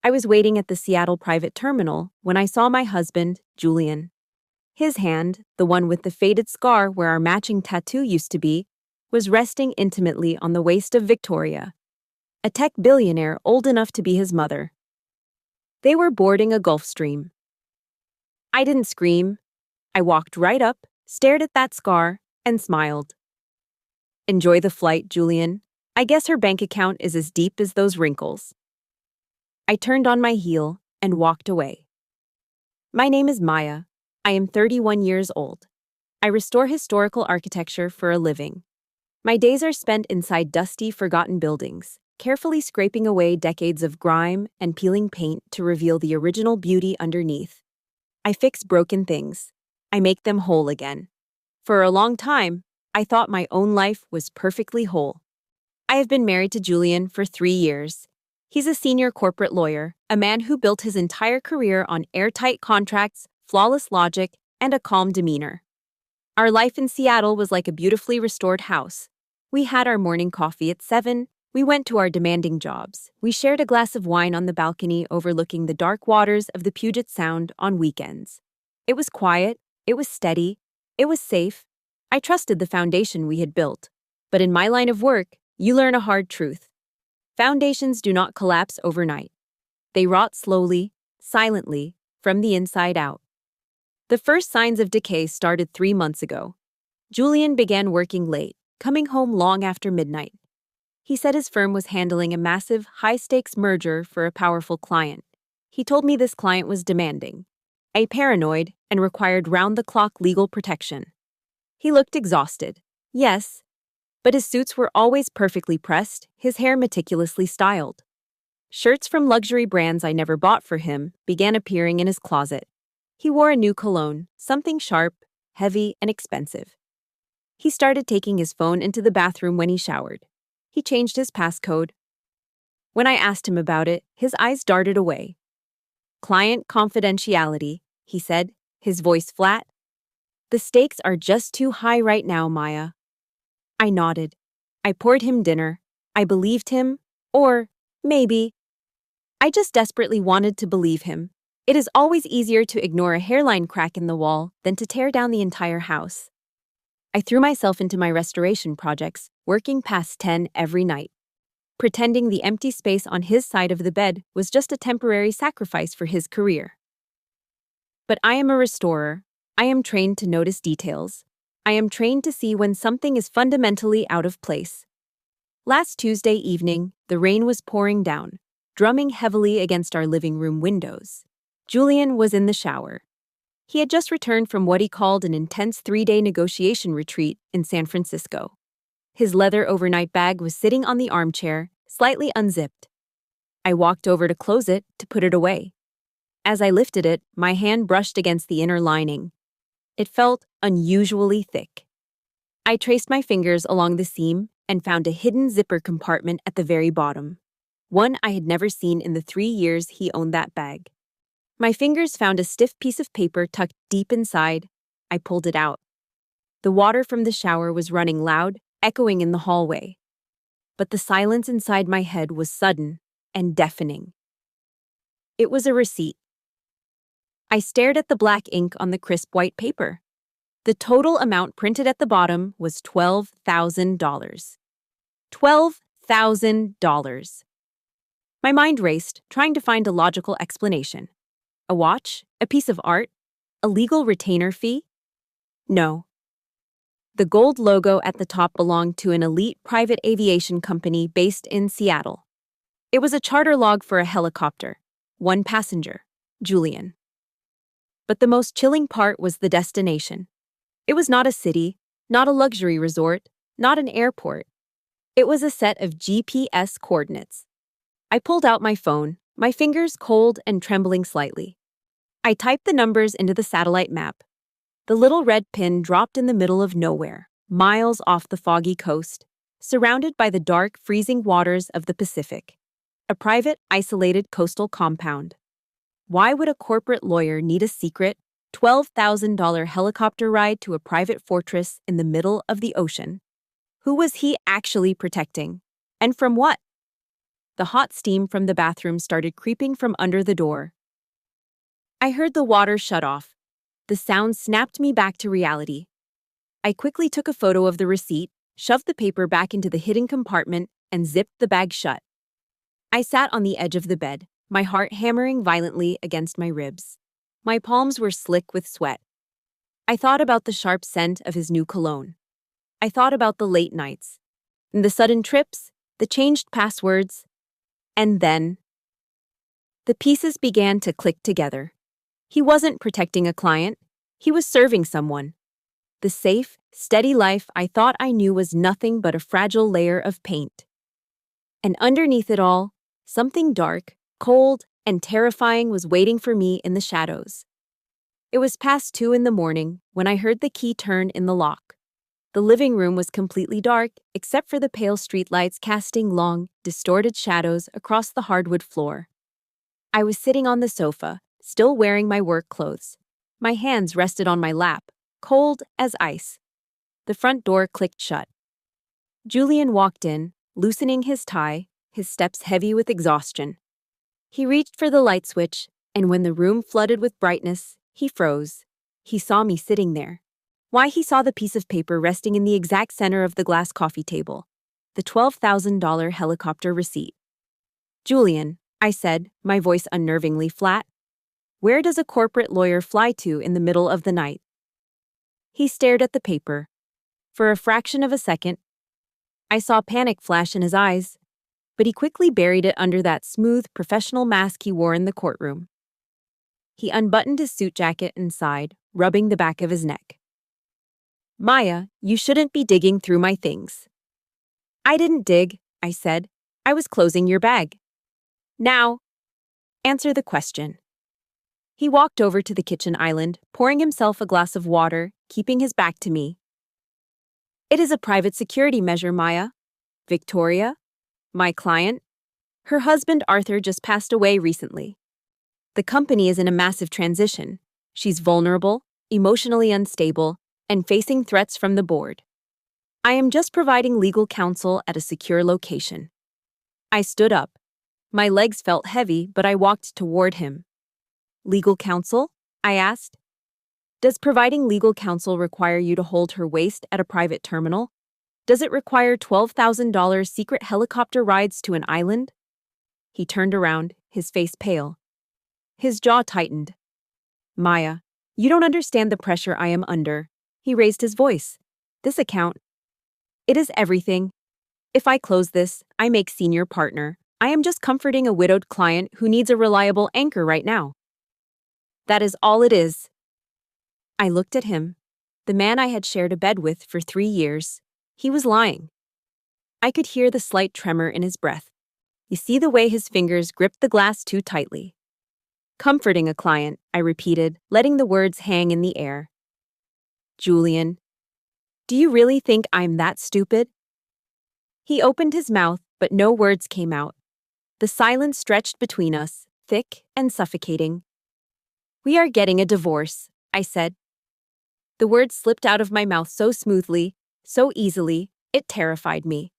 I was waiting at the Seattle private terminal when I saw my husband, Julian. His hand, the one with the faded scar where our matching tattoo used to be, was resting intimately on the waist of Victoria, a tech billionaire old enough to be his mother. They were boarding a Gulf Stream. I didn't scream. I walked right up, stared at that scar, and smiled. Enjoy the flight, Julian. I guess her bank account is as deep as those wrinkles. I turned on my heel and walked away. My name is Maya. I am 31 years old. I restore historical architecture for a living. My days are spent inside dusty, forgotten buildings, carefully scraping away decades of grime and peeling paint to reveal the original beauty underneath. I fix broken things. I make them whole again. For a long time, I thought my own life was perfectly whole. I have been married to Julian for 3 years. He's a senior corporate lawyer, a man who built his entire career on airtight contracts, flawless logic, and a calm demeanor. Our life in Seattle was like a beautifully restored house. We had our morning coffee at 7. We went to our demanding jobs. We shared a glass of wine on the balcony overlooking the dark waters of the Puget Sound on weekends. It was quiet. It was steady. It was safe. I trusted the foundation we had built. But in my line of work, you learn a hard truth. Foundations do not collapse overnight. They rot slowly, silently, from the inside out. The first signs of decay started 3 months ago. Julian began working late, coming home long after midnight. He said his firm was handling a massive, high-stakes merger for a powerful client. He told me this client was demanding, paranoid, and required round-the-clock legal protection. He looked exhausted. Yes, but his suits were always perfectly pressed, his hair meticulously styled. Shirts from luxury brands I never bought for him began appearing in his closet. He wore a new cologne, something sharp, heavy, and expensive. He started taking his phone into the bathroom when he showered. He changed his passcode. When I asked him about it, his eyes darted away. "Client confidentiality," he said, his voice flat. "The stakes are just too high right now, Maya." I nodded. I poured him dinner. I believed him. Or, maybe, I just desperately wanted to believe him. It is always easier to ignore a hairline crack in the wall than to tear down the entire house. I threw myself into my restoration projects, working past 10 every night, pretending the empty space on his side of the bed was just a temporary sacrifice for his career. But I am a restorer. I am trained to notice details. I am trained to see when something is fundamentally out of place. Last Tuesday evening, the rain was pouring down, drumming heavily against our living room windows. Julian was in the shower. He had just returned from what he called an intense 3-day negotiation retreat in San Francisco. His leather overnight bag was sitting on the armchair, slightly unzipped. I walked over to close it to put it away. As I lifted it, my hand brushed against the inner lining. It felt unusually thick. I traced my fingers along the seam and found a hidden zipper compartment at the very bottom, one I had never seen in the 3 years he owned that bag. My fingers found a stiff piece of paper tucked deep inside. I pulled it out. The water from the shower was running loud, echoing in the hallway. But the silence inside my head was sudden and deafening. It was a receipt. I stared at the black ink on the crisp white paper. The total amount printed at the bottom was $12,000. $12,000. My mind raced, trying to find a logical explanation. A watch? A piece of art? A legal retainer fee? No. The gold logo at the top belonged to an elite private aviation company based in Seattle. It was a charter log for a helicopter. 1 passenger, Julian. But the most chilling part was the destination. It was not a city, not a luxury resort, not an airport. It was a set of GPS coordinates. I pulled out my phone, my fingers cold and trembling slightly. I typed the numbers into the satellite map. The little red pin dropped in the middle of nowhere, miles off the foggy coast, surrounded by the dark, freezing waters of the Pacific. A private, isolated coastal compound. Why would a corporate lawyer need a secret, $12,000 helicopter ride to a private fortress in the middle of the ocean? Who was he actually protecting? And from what? The hot steam from the bathroom started creeping from under the door. I heard the water shut off. The sound snapped me back to reality. I quickly took a photo of the receipt, shoved the paper back into the hidden compartment, and zipped the bag shut. I sat on the edge of the bed, my heart hammering violently against my ribs. My palms were slick with sweat. I thought about the sharp scent of his new cologne. I thought about the late nights, and the sudden trips, the changed passwords, and then the pieces began to click together. He wasn't protecting a client, he was serving someone. The safe, steady life I thought I knew was nothing but a fragile layer of paint. And underneath it all, something dark, cold, and terrifying was waiting for me in the shadows. It was past 2 a.m. when I heard the key turn in the lock. The living room was completely dark, except for the pale streetlights casting long, distorted shadows across the hardwood floor. I was sitting on the sofa, still wearing my work clothes. My hands rested on my lap, cold as ice. The front door clicked shut. Julian walked in, loosening his tie, his steps heavy with exhaustion. He reached for the light switch, and when the room flooded with brightness, he froze. He saw me sitting there. Why, he saw the piece of paper resting in the exact center of the glass coffee table. The $12,000 helicopter receipt. "Julian," I said, my voice unnervingly flat, "where does a corporate lawyer fly to in the middle of the night?" He stared at the paper. For a fraction of a second, I saw panic flash in his eyes, but he quickly buried it under that smooth, professional mask he wore in the courtroom. He unbuttoned his suit jacket and sighed, rubbing the back of his neck. "Maya, you shouldn't be digging through my things." "I didn't dig," I said. "I was closing your bag." "Now, answer the question." He walked over to the kitchen island, pouring himself a glass of water, keeping his back to me. "It is a private security measure, Maya. Victoria, my client, her husband Arthur just passed away recently. The company is in a massive transition. She's vulnerable, emotionally unstable, and facing threats from the board. I am just providing legal counsel at a secure location." I stood up. My legs felt heavy, but I walked toward him. "Legal counsel?" I asked. "Does providing legal counsel require you to hold her waist at a private terminal? Does it require $12,000 secret helicopter rides to an island?" He turned around, his face pale. His jaw tightened. "Maya, you don't understand the pressure I am under." He raised his voice. "This account, it is everything. If I close this, I make senior partner. I am just comforting a widowed client who needs a reliable anchor right now. That is all it is." I looked at him, the man I had shared a bed with for 3 years. He was lying. I could hear the slight tremor in his breath. You see the way his fingers gripped the glass too tightly. "Comforting a client," I repeated, letting the words hang in the air. "Julian, do you really think I'm that stupid?" He opened his mouth, but no words came out. The silence stretched between us, thick and suffocating. "We are getting a divorce," I said. The words slipped out of my mouth so smoothly, so easily, it terrified me.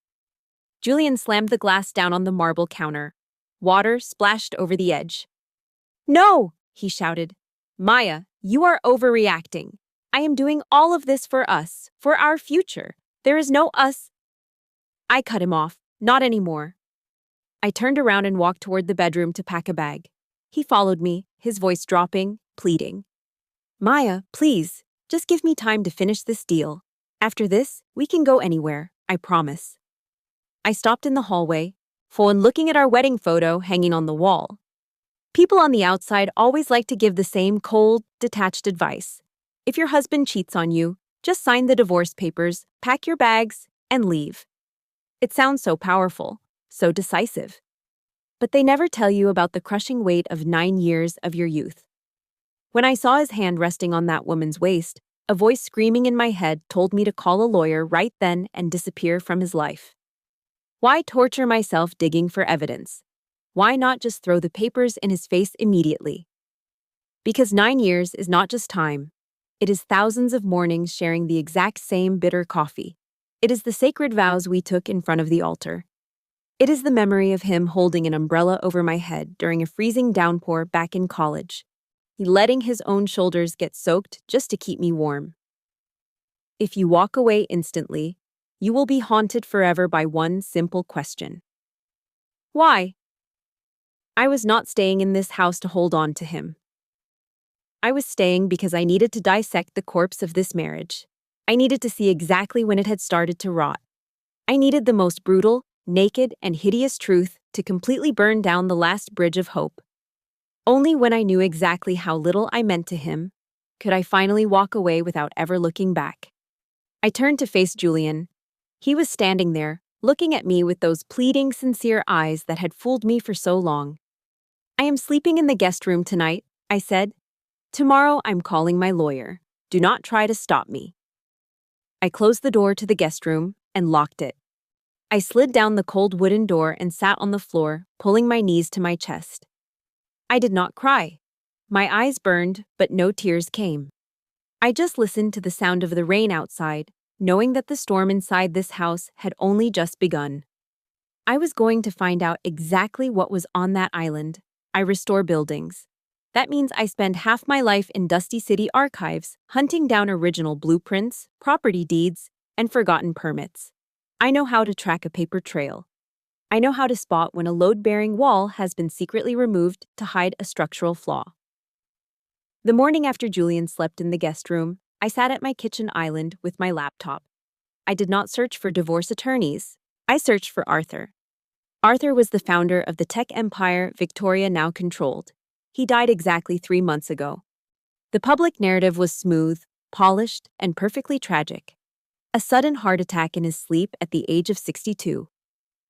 Julian slammed the glass down on the marble counter. Water splashed over the edge. "No!" he shouted. "Maya, you are overreacting. I am doing all of this for us, for our future. There is no us." I cut him off. Not anymore. I turned around and walked toward the bedroom to pack a bag. He followed me, his voice dropping, pleading. "Maya, please, just give me time to finish this deal. After this, we can go anywhere, I promise." I stopped in the hallway, phone looking at our wedding photo hanging on the wall. People on the outside always like to give the same cold, detached advice. If your husband cheats on you, just sign the divorce papers, pack your bags, and leave. It sounds so powerful, so decisive. But they never tell you about the crushing weight of 9 years of your youth. When I saw his hand resting on that woman's waist, a voice screaming in my head told me to call a lawyer right then and disappear from his life. Why torture myself digging for evidence? Why not just throw the papers in his face immediately? Because 9 years is not just time. It is thousands of mornings sharing the exact same bitter coffee. It is the sacred vows we took in front of the altar. It is the memory of him holding an umbrella over my head during a freezing downpour back in college. He letting his own shoulders get soaked just to keep me warm. If you walk away instantly, you will be haunted forever by one simple question. Why? I was not staying in this house to hold on to him. I was staying because I needed to dissect the corpse of this marriage. I needed to see exactly when it had started to rot. I needed the most brutal, naked, and hideous truth to completely burn down the last bridge of hope. Only when I knew exactly how little I meant to him could I finally walk away without ever looking back. I turned to face Julian. He was standing there, looking at me with those pleading, sincere eyes that had fooled me for so long. I am sleeping in the guest room tonight, I said. Tomorrow I'm calling my lawyer. Do not try to stop me. I closed the door to the guest room and locked it. I slid down the cold wooden door and sat on the floor, pulling my knees to my chest. I did not cry. My eyes burned, but no tears came. I just listened to the sound of the rain outside, knowing that the storm inside this house had only just begun. I was going to find out exactly what was on that island. I restore buildings. That means I spend half my life in dusty city archives, hunting down original blueprints, property deeds, and forgotten permits. I know how to track a paper trail. I know how to spot when a load-bearing wall has been secretly removed to hide a structural flaw. The morning after Julian slept in the guest room, I sat at my kitchen island with my laptop. I did not search for divorce attorneys. I searched for Arthur. Arthur was the founder of the tech empire Victoria now controlled. He died exactly 3 months ago. The public narrative was smooth, polished, and perfectly tragic. A sudden heart attack in his sleep at the age of 62.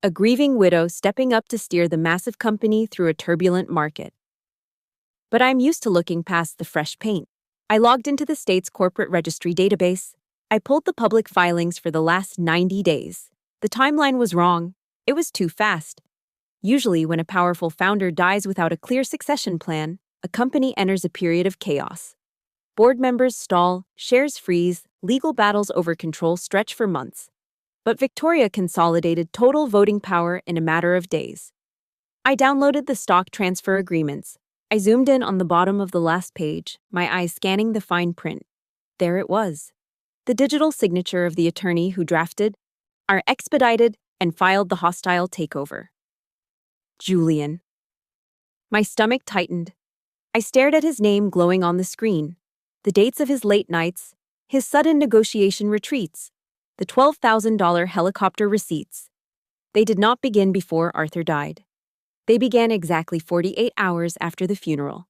A grieving widow stepping up to steer the massive company through a turbulent market. But I'm used to looking past the fresh paint. I logged into the state's corporate registry database. I pulled the public filings for the last 90 days. The timeline was wrong. It was too fast. Usually, when a powerful founder dies without a clear succession plan, a company enters a period of chaos. Board members stall, shares freeze, legal battles over control stretch for months. But Victoria consolidated total voting power in a matter of days. I downloaded the stock transfer agreements. I zoomed in on the bottom of the last page, my eyes scanning the fine print. There it was. The digital signature of the attorney who drafted, are expedited, and filed the hostile takeover. Julian. My stomach tightened. I stared at his name glowing on the screen, the dates of his late nights, his sudden negotiation retreats, the $12,000 helicopter receipts. They did not begin before Arthur died. They began exactly 48 hours after the funeral.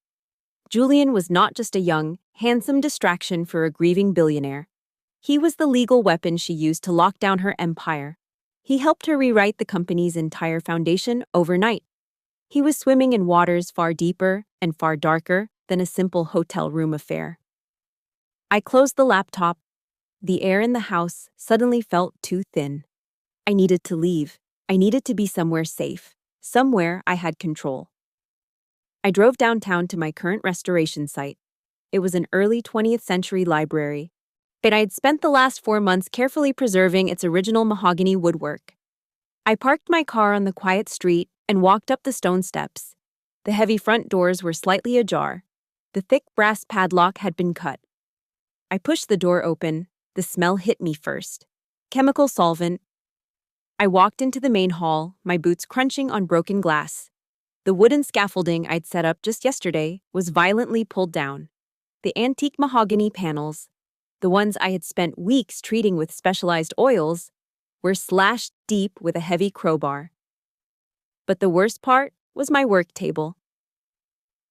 Julian was not just a young, handsome distraction for a grieving billionaire. He was the legal weapon she used to lock down her empire. He helped her rewrite the company's entire foundation overnight. He was swimming in waters far deeper and far darker than a simple hotel room affair. I closed the laptop. The air in the house suddenly felt too thin. I needed to leave. I needed to be somewhere safe, somewhere I had control. I drove downtown to my current restoration site. It was an early 20th century library, but I had spent the last 4 months carefully preserving its original mahogany woodwork. I parked my car on the quiet street and walked up the stone steps. The heavy front doors were slightly ajar. The thick brass padlock had been cut. I pushed the door open. The smell hit me first. Chemical solvent. I walked into the main hall, my boots crunching on broken glass. The wooden scaffolding I'd set up just yesterday was violently pulled down. The antique mahogany panels, the ones I had spent weeks treating with specialized oils, were slashed deep with a heavy crowbar. But the worst part was my work table.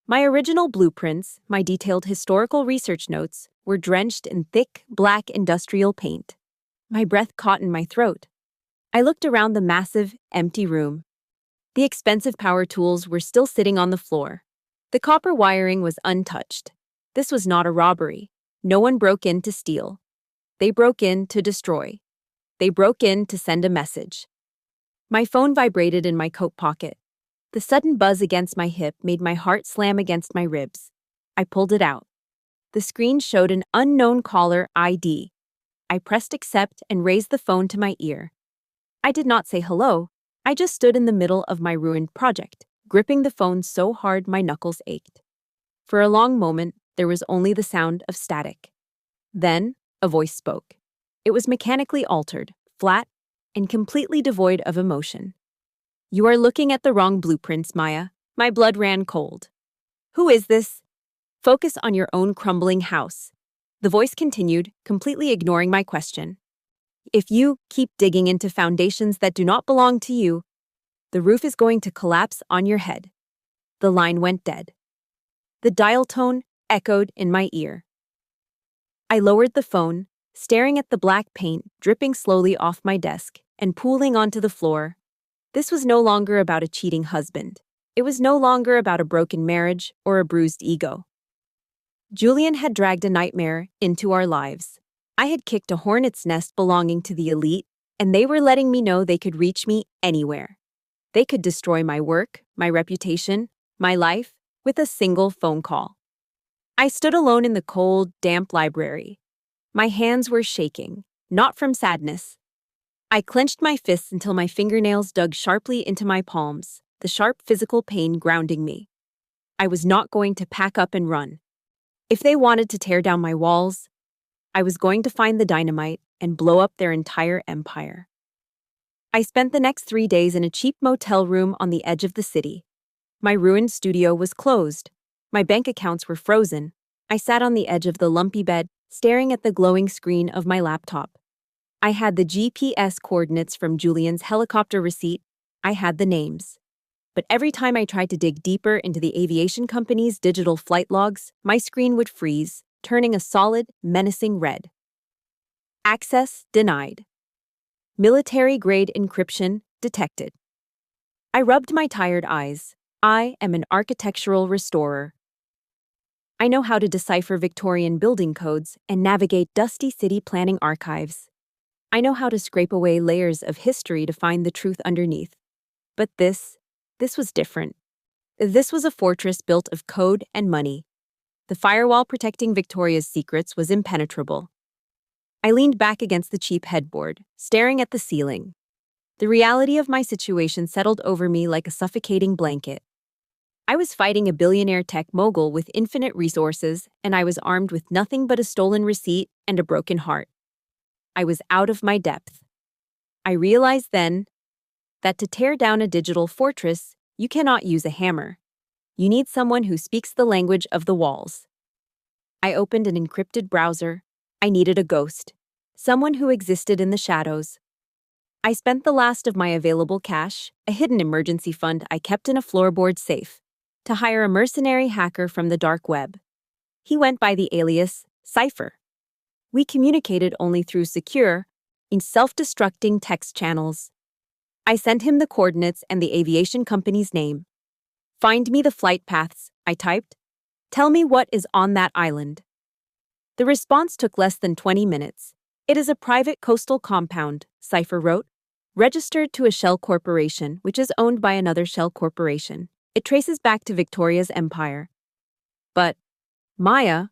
My original blueprints, my detailed historical research notes, were drenched in thick, black industrial paint. My breath caught in my throat. I looked around the massive, empty room. The expensive power tools were still sitting on the floor. The copper wiring was untouched. This was not a robbery. No one broke in to steal. They broke in to destroy. They broke in to send a message. My phone vibrated in my coat pocket. The sudden buzz against my hip made my heart slam against my ribs. I pulled it out. The screen showed an unknown caller ID. I pressed accept and raised the phone to my ear. I did not say hello. I just stood in the middle of my ruined project, gripping the phone so hard my knuckles ached. For a long moment, there was only the sound of static. Then, a voice spoke. It was mechanically altered, flat, and completely devoid of emotion. "You are looking at the wrong blueprints, Maya." My blood ran cold. "Who is this?" "Focus on your own crumbling house." The voice continued, completely ignoring my question. "If you keep digging into foundations that do not belong to you, the roof is going to collapse on your head." The line went dead. The dial tone echoed in my ear. I lowered the phone, staring at the black paint dripping slowly off my desk and pooling onto the floor. This was no longer about a cheating husband. It was no longer about a broken marriage or a bruised ego. Julian had dragged a nightmare into our lives. I had kicked a hornet's nest belonging to the elite, and they were letting me know they could reach me anywhere. They could destroy my work, my reputation, my life, with a single phone call. I stood alone in the cold, damp library. My hands were shaking, not from sadness. I clenched my fists until my fingernails dug sharply into my palms, the sharp physical pain grounding me. I was not going to pack up and run. If they wanted to tear down my walls, I was going to find the dynamite and blow up their entire empire. I spent the next 3 days in a cheap motel room on the edge of the city. My ruined studio was closed. My bank accounts were frozen. I sat on the edge of the lumpy bed, staring at the glowing screen of my laptop. I had the GPS coordinates from Julian's helicopter receipt. I had the names. But every time I tried to dig deeper into the aviation company's digital flight logs, my screen would freeze, turning a solid, menacing red. Access denied. Military-grade encryption detected. I rubbed my tired eyes. I am an architectural restorer. I know how to decipher Victorian building codes and navigate dusty city planning archives. I know how to scrape away layers of history to find the truth underneath. But this was different. This was a fortress built of code and money. The firewall protecting Victoria's secrets was impenetrable. I leaned back against the cheap headboard, staring at the ceiling. The reality of my situation settled over me like a suffocating blanket. I was fighting a billionaire tech mogul with infinite resources, and I was armed with nothing but a stolen receipt and a broken heart. I was out of my depth. I realized then that to tear down a digital fortress, you cannot use a hammer. You need someone who speaks the language of the walls. I opened an encrypted browser. I needed a ghost, someone who existed in the shadows. I spent the last of my available cash, a hidden emergency fund I kept in a floorboard safe, to hire a mercenary hacker from the dark web. He went by the alias Cypher. We communicated only through secure, self-destructing text channels. I sent him the coordinates and the aviation company's name. "Find me the flight paths," I typed. "Tell me what is on that island." The response took less than 20 minutes. "It is a private coastal compound," Cypher wrote, "registered to a shell corporation, which is owned by another shell corporation. It traces back to Victoria's empire." But, Maya,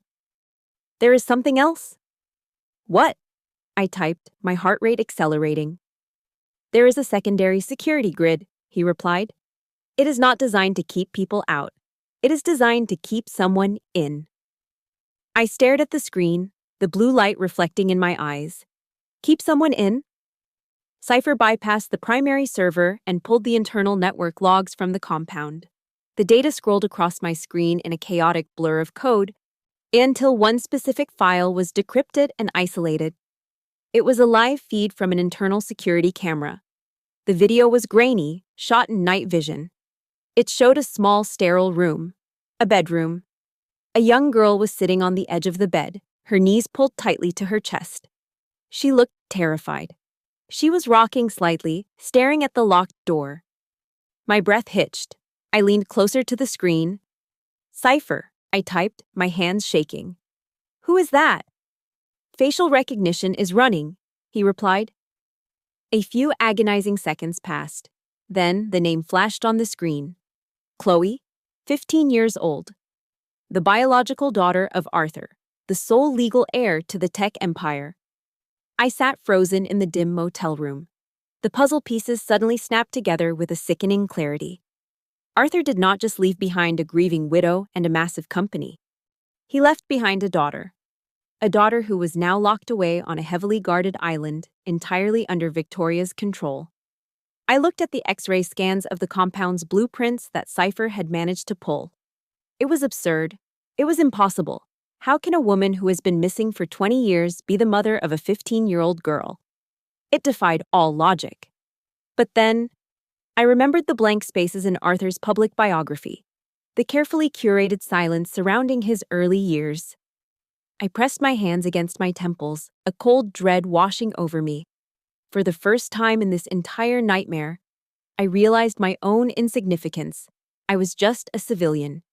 there is something else. "What?" I typed, my heart rate accelerating. "There is a secondary security grid," he replied. "It is not designed to keep people out. It is designed to keep someone in." I stared at the screen, the blue light reflecting in my eyes. Keep someone in? Cypher bypassed the primary server and pulled the internal network logs from the compound. The data scrolled across my screen in a chaotic blur of code until one specific file was decrypted and isolated. It was a live feed from an internal security camera. The video was grainy, shot in night vision. It showed a small, sterile room, a bedroom. A young girl was sitting on the edge of the bed, her knees pulled tightly to her chest. She looked terrified. She was rocking slightly, staring at the locked door. My breath hitched. I leaned closer to the screen. "Cypher," I typed, my hands shaking. "Who is that?" "Facial recognition is running," he replied. A few agonizing seconds passed. Then the name flashed on the screen. Chloe, 15 years old. The biological daughter of Arthur, the sole legal heir to the tech empire. I sat frozen in the dim motel room. The puzzle pieces suddenly snapped together with a sickening clarity. Arthur did not just leave behind a grieving widow and a massive company. He left behind a daughter who was now locked away on a heavily guarded island, entirely under Victoria's control. I looked at the X-ray scans of the compound's blueprints that Cypher had managed to pull. It was absurd. It was impossible. How can a woman who has been missing for 20 years be the mother of a 15-year-old girl? It defied all logic. But then, I remembered the blank spaces in Arthur's public biography, the carefully curated silence surrounding his early years. I pressed my hands against my temples, a cold dread washing over me. For the first time in this entire nightmare, I realized my own insignificance. I was just a civilian.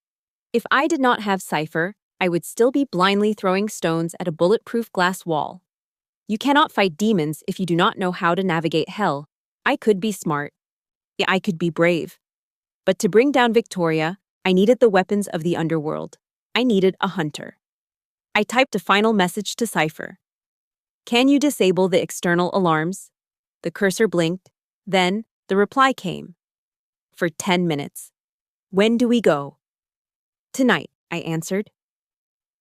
If I did not have Cypher, I would still be blindly throwing stones at a bulletproof glass wall. You cannot fight demons if you do not know how to navigate hell. I could be smart. Yeah, I could be brave. But to bring down Victoria, I needed the weapons of the underworld. I needed a hunter. I typed a final message to Cypher. Can you disable the external alarms? The cursor blinked. Then, the reply came. For 10 minutes. When do we go? Tonight, I answered.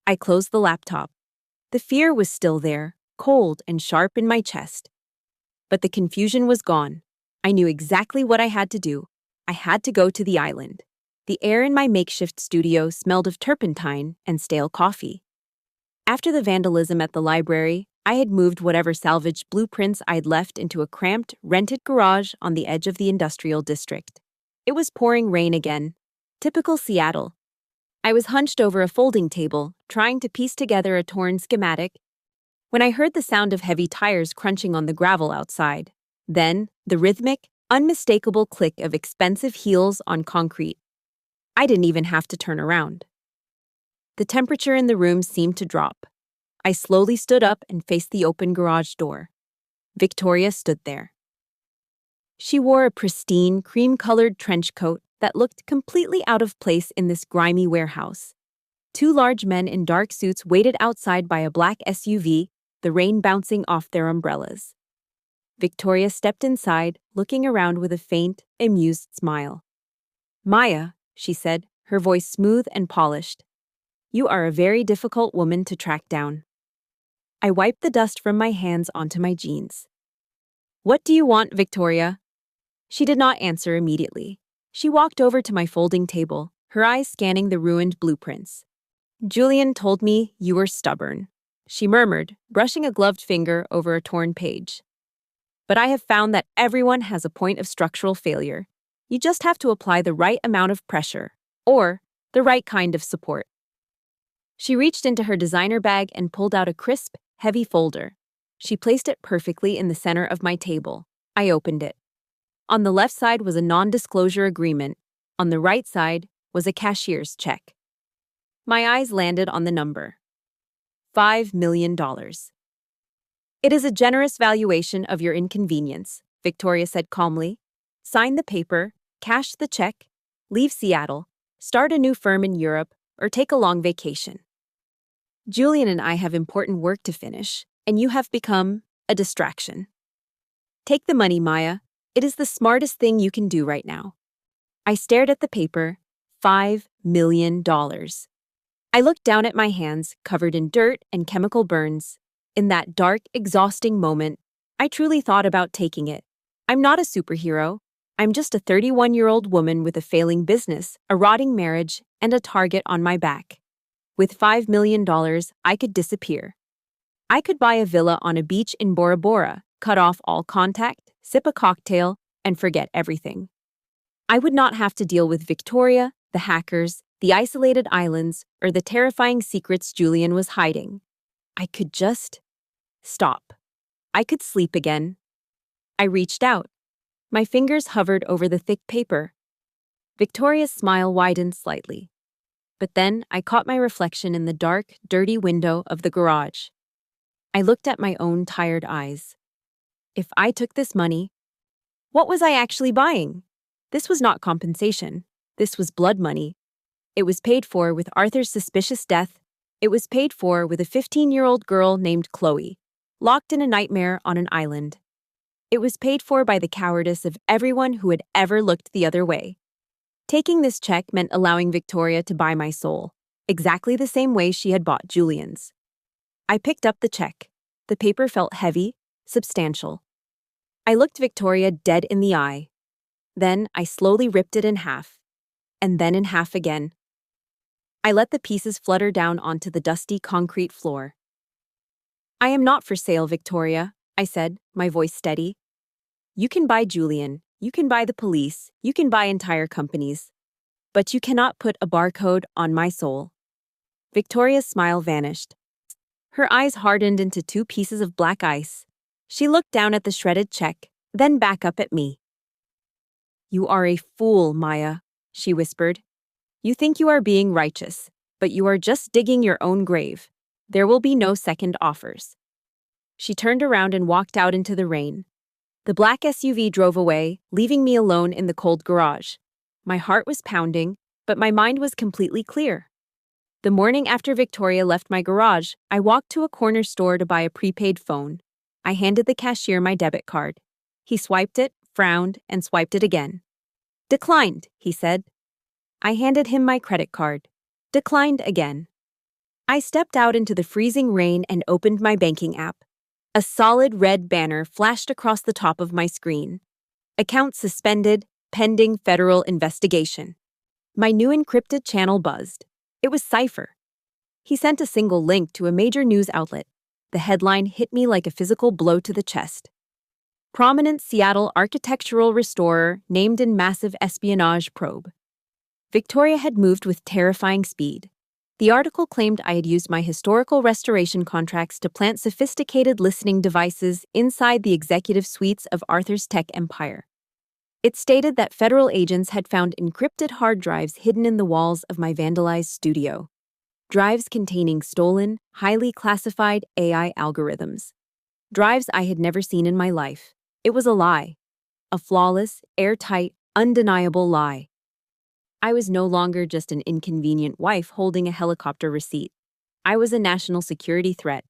I closed the laptop. The fear was still there, cold and sharp in my chest. But the confusion was gone. I knew exactly what I had to do. I had to go to the island. The air in my makeshift studio smelled of turpentine and stale coffee. After the vandalism at the library, I had moved whatever salvaged blueprints I'd left into a cramped, rented garage on the edge of the industrial district. It was pouring rain again. Typical Seattle. I was hunched over a folding table, trying to piece together a torn schematic, when I heard the sound of heavy tires crunching on the gravel outside. Then, the rhythmic, unmistakable click of expensive heels on concrete. I didn't even have to turn around. The temperature in the room seemed to drop. I slowly stood up and faced the open garage door. Victoria stood there. She wore a pristine, cream-colored trench coat that looked completely out of place in this grimy warehouse. Two large men in dark suits waited outside by a black SUV, the rain bouncing off their umbrellas. Victoria stepped inside, looking around with a faint, amused smile. "Maya," she said, her voice smooth and polished. "You are a very difficult woman to track down." I wiped the dust from my hands onto my jeans. "What do you want, Victoria?" She did not answer immediately. She walked over to my folding table, her eyes scanning the ruined blueprints. "Julian told me you were stubborn," she murmured, brushing a gloved finger over a torn page. "But I have found that everyone has a point of structural failure. You just have to apply the right amount of pressure, or the right kind of support." She reached into her designer bag and pulled out a crisp, heavy folder. She placed it perfectly in the center of my table. I opened it. On the left side was a non-disclosure agreement. On the right side was a cashier's check. My eyes landed on the number. $5 million. "It is a generous valuation of your inconvenience," Victoria said calmly. "Sign the paper, cash the check, leave Seattle, start a new firm in Europe, or take a long vacation. Julian and I have important work to finish, and you have become a distraction. Take the money, Maya. It is the smartest thing you can do right now." I stared at the paper. $5 million. I looked down at my hands, covered in dirt and chemical burns. In that dark, exhausting moment, I truly thought about taking it. I'm not a superhero. I'm just a 31-year-old woman with a failing business, a rotting marriage, and a target on my back. With $5 million, I could disappear. I could buy a villa on a beach in Bora Bora, cut off all contact, sip a cocktail, and forget everything. I would not have to deal with Victoria, the hackers, the isolated islands, or the terrifying secrets Julian was hiding. I could just stop. I could sleep again. I reached out. My fingers hovered over the thick paper. Victoria's smile widened slightly. But then I caught my reflection in the dark, dirty window of the garage. I looked at my own tired eyes. If I took this money, what was I actually buying? This was not compensation. This was blood money. It was paid for with Arthur's suspicious death. It was paid for with a 15-year-old girl named Chloe, locked in a nightmare on an island. It was paid for by the cowardice of everyone who had ever looked the other way. Taking this check meant allowing Victoria to buy my soul, exactly the same way she had bought Julian's. I picked up the check. The paper felt heavy, substantial. I looked Victoria dead in the eye. Then I slowly ripped it in half, and then in half again. I let the pieces flutter down onto the dusty concrete floor. "I am not for sale, Victoria," I said, my voice steady. "You can buy Julian, you can buy the police, you can buy entire companies. But you cannot put a barcode on my soul." Victoria's smile vanished. Her eyes hardened into two pieces of black ice. She looked down at the shredded check, then back up at me. "You are a fool, Maya," she whispered. "You think you are being righteous, but you are just digging your own grave. There will be no second offers." She turned around and walked out into the rain. The black SUV drove away, leaving me alone in the cold garage. My heart was pounding, but my mind was completely clear. The morning after Victoria left my garage, I walked to a corner store to buy a prepaid phone. I handed the cashier my debit card. He swiped it, frowned, and swiped it again. "Declined," he said. I handed him my credit card. Declined again. I stepped out into the freezing rain and opened my banking app. A solid red banner flashed across the top of my screen. "Account suspended, pending federal investigation." My new encrypted channel buzzed. It was Cypher. He sent a single link to a major news outlet. The headline hit me like a physical blow to the chest. "Prominent Seattle architectural restorer named in massive espionage probe." Victoria had moved with terrifying speed. The article claimed I had used my historical restoration contracts to plant sophisticated listening devices inside the executive suites of Arthur's tech empire. It stated that federal agents had found encrypted hard drives hidden in the walls of my vandalized studio. Drives containing stolen, highly classified AI algorithms. Drives I had never seen in my life. It was a lie. A flawless, airtight, undeniable lie. I was no longer just an inconvenient wife holding a helicopter receipt. I was a national security threat.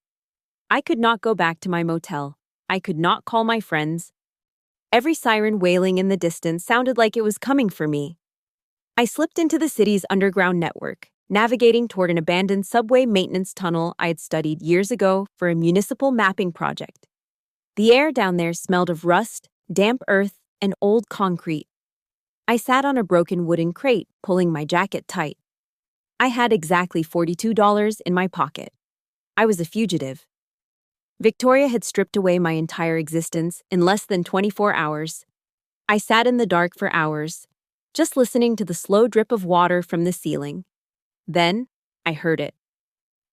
I could not go back to my motel. I could not call my friends. Every siren wailing in the distance sounded like it was coming for me. I slipped into the city's underground network, navigating toward an abandoned subway maintenance tunnel I had studied years ago for a municipal mapping project. The air down there smelled of rust, damp earth, and old concrete. I sat on a broken wooden crate, pulling my jacket tight. I had exactly $42 in my pocket. I was a fugitive. Victoria had stripped away my entire existence in less than 24 hours. I sat in the dark for hours, just listening to the slow drip of water from the ceiling. Then, I heard it.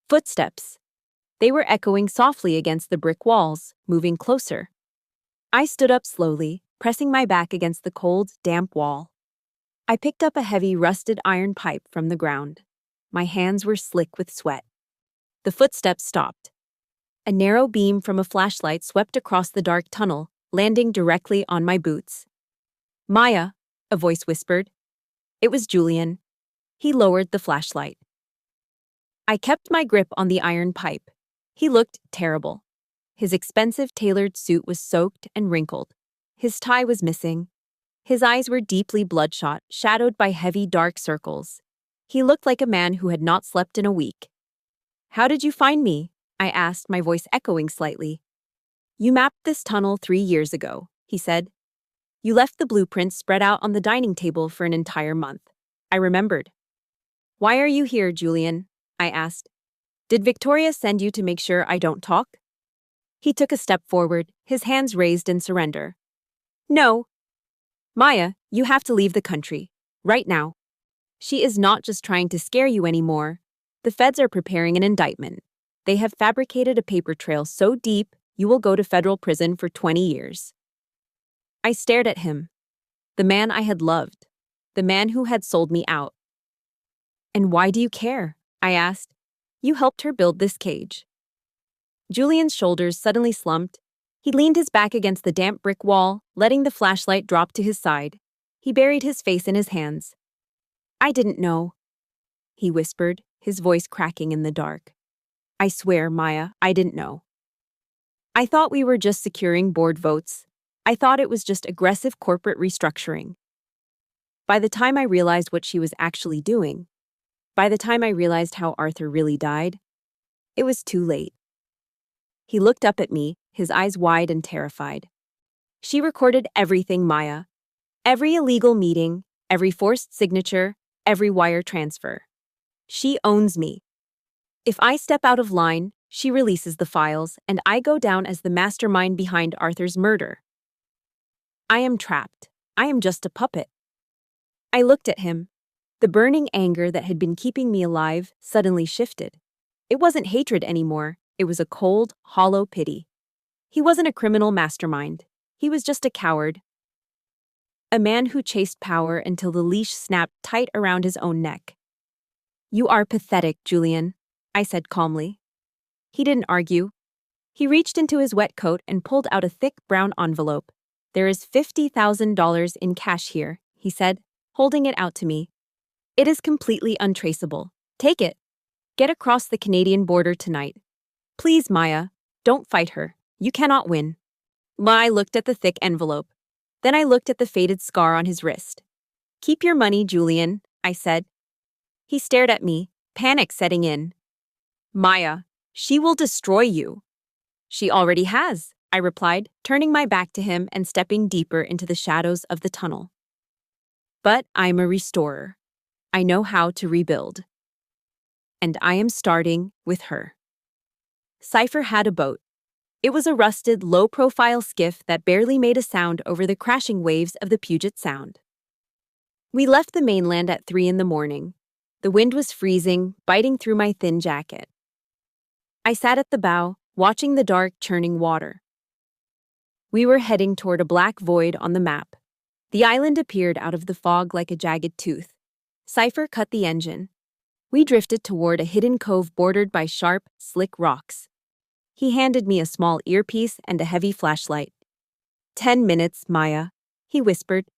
Footsteps. They were echoing softly against the brick walls, moving closer. I stood up slowly, pressing my back against the cold, damp wall. I picked up a heavy, rusted iron pipe from the ground. My hands were slick with sweat. The footsteps stopped. A narrow beam from a flashlight swept across the dark tunnel, landing directly on my boots. "Maya," a voice whispered. It was Julian. He lowered the flashlight. I kept my grip on the iron pipe. He looked terrible. His expensive tailored suit was soaked and wrinkled. His tie was missing. His eyes were deeply bloodshot, shadowed by heavy dark circles. He looked like a man who had not slept in a week. "How did you find me?" I asked, my voice echoing slightly. "You mapped this tunnel 3 years ago," he said. "You left the blueprints spread out on the dining table for an entire month." I remembered. "Why are you here, Julian?" I asked. "Did Victoria send you to make sure I don't talk?" He took a step forward, his hands raised in surrender. "No. Maya, you have to leave the country. Right now. She is not just trying to scare you anymore. The feds are preparing an indictment. They have fabricated a paper trail so deep, you will go to federal prison for 20 years. I stared at him. The man I had loved. The man who had sold me out. "And why do you care?" I asked. "You helped her build this cage." Julian's shoulders suddenly slumped. He leaned his back against the damp brick wall, letting the flashlight drop to his side. He buried his face in his hands. "I didn't know," he whispered, his voice cracking in the dark. "I swear, Maya, I didn't know. I thought we were just securing board votes. I thought it was just aggressive corporate restructuring. By the time I realized what she was actually doing, by the time I realized how Arthur really died, it was too late. He looked up at me, his eyes wide and terrified. She recorded everything, Maya. Every illegal meeting, every forced signature, every wire transfer. She owns me. If I step out of line, she releases the files, and I go down as the mastermind behind Arthur's murder. I am trapped. I am just a puppet. I looked at him. The burning anger that had been keeping me alive suddenly shifted. It wasn't hatred anymore. It was a cold, hollow pity. He wasn't a criminal mastermind. He was just a coward. A man who chased power until the leash snapped tight around his own neck. "You are pathetic, Julian," I said calmly. He didn't argue. He reached into his wet coat and pulled out a thick brown envelope. "There is $50,000 in cash here," he said, holding it out to me. "It is completely untraceable. Take it. Get across the Canadian border tonight. Please, Maya, don't fight her. You cannot win." I looked at the thick envelope. Then I looked at the faded scar on his wrist. "Keep your money, Julian," I said. He stared at me, panic setting in. "Maya, she will destroy you." "She already has," I replied, turning my back to him and stepping deeper into the shadows of the tunnel. "But I'm a restorer. I know how to rebuild. And I am starting with her." Cypher had a boat. It was a rusted, low-profile skiff that barely made a sound over the crashing waves of the Puget Sound. We left the mainland at 3 a.m. The wind was freezing, biting through my thin jacket. I sat at the bow, watching the dark, churning water. We were heading toward a black void on the map. The island appeared out of the fog like a jagged tooth. Cypher cut the engine. We drifted toward a hidden cove bordered by sharp, slick rocks. He handed me a small earpiece and a heavy flashlight. 10 minutes, Maya," he whispered.